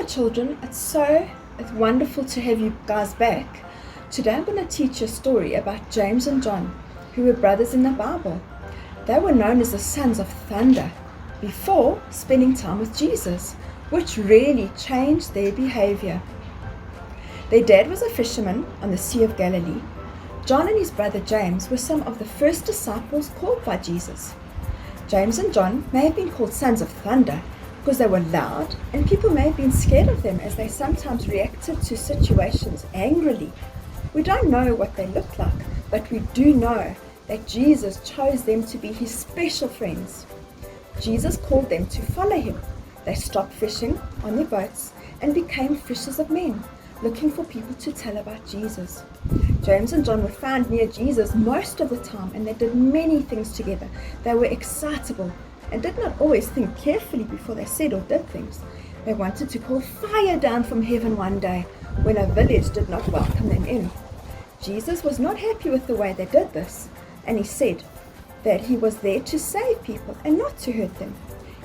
children, it's wonderful to have you guys back. Today I'm going to teach a story about James and John, who were brothers in the Bible. They were known as the sons of thunder before spending time with Jesus, which really changed their behavior. Their dad was a fisherman on the Sea of Galilee. John and his brother James were some of the first disciples called by Jesus. James and John may have been called sons of thunder because they were loud, and people may have been scared of them as they sometimes reacted to situations angrily. We don't know what they looked like, but we do know that Jesus chose them to be his special friends. Jesus called them to follow him. They stopped fishing on their boats and became fishers of men, looking for people to tell about Jesus. James and John were found near Jesus most of the time, and they did many things together. They were excitable and did not always think carefully before they said or did things. They wanted to call fire down from heaven one day when a village did not welcome them in. Jesus was not happy with the way they did this, and he said that he was there to save people and not to hurt them.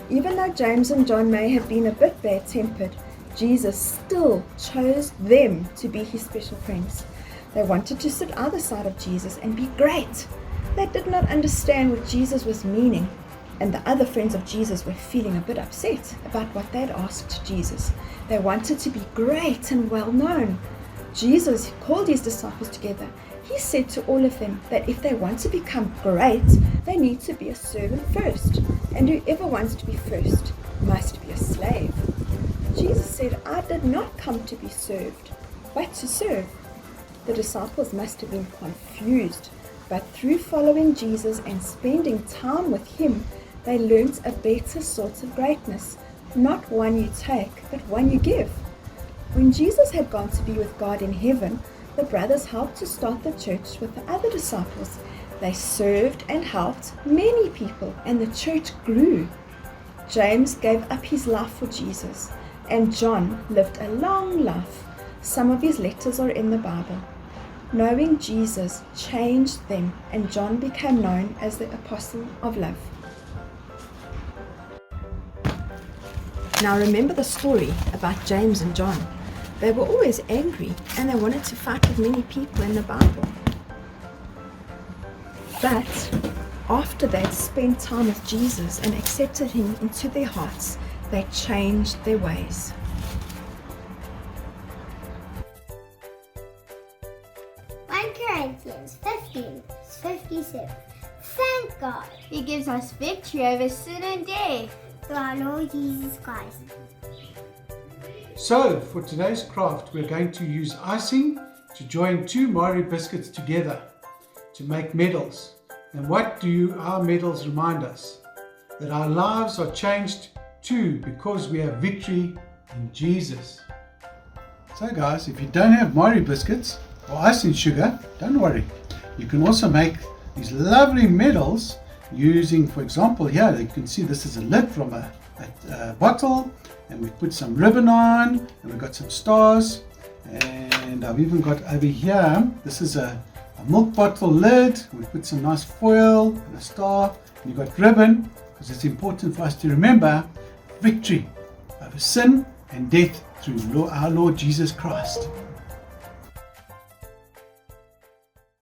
Even though James and John may have been a bit bad-tempered, Jesus still chose them to be his special friends. They wanted to sit either side of Jesus and be great. They did not understand what Jesus was meaning, and the other friends of Jesus were feeling a bit upset about what they'd asked Jesus. They wanted to be great and well known. Jesus called his disciples together. He said to all of them that if they want to become great, they need to be a servant first, and whoever wants to be first must be a slave. Jesus said, "I did not come to be served, but to serve." The disciples must have been confused, but through following Jesus and spending time with him, they learned a better sort of greatness, not one you take, but one you give. When Jesus had gone to be with God in heaven, the brothers helped to start the church with the other disciples. They served and helped many people, and the church grew. James gave up his life for Jesus, and John lived a long life. Some of his letters are in the Bible. Knowing Jesus changed them, and John became known as the Apostle of Love. Now remember the story about James and John. They were always angry, and they wanted to fight with many people in the Bible. But after they'd spent time with Jesus and accepted him into their hearts, they changed their ways. 1 Corinthians 15:57. Thank God He gives us victory over sin and death. through our Lord Jesus Christ. So, for today's craft, we're going to use icing to join two Marie biscuits together to make medals. And what do our medals remind us? That our lives are changed too because we have victory in Jesus. So guys, if you don't have Marie biscuits or icing sugar, don't worry. You can also make these lovely medals using, for example, here you can see this is a lid from a bottle, and we've put some ribbon on, and we've got some stars, and I've even got over here, this is a milk bottle lid. We've put some nice foil and a star, and you've got ribbon, because it's important for us to remember victory over sin and death through our Lord Jesus Christ.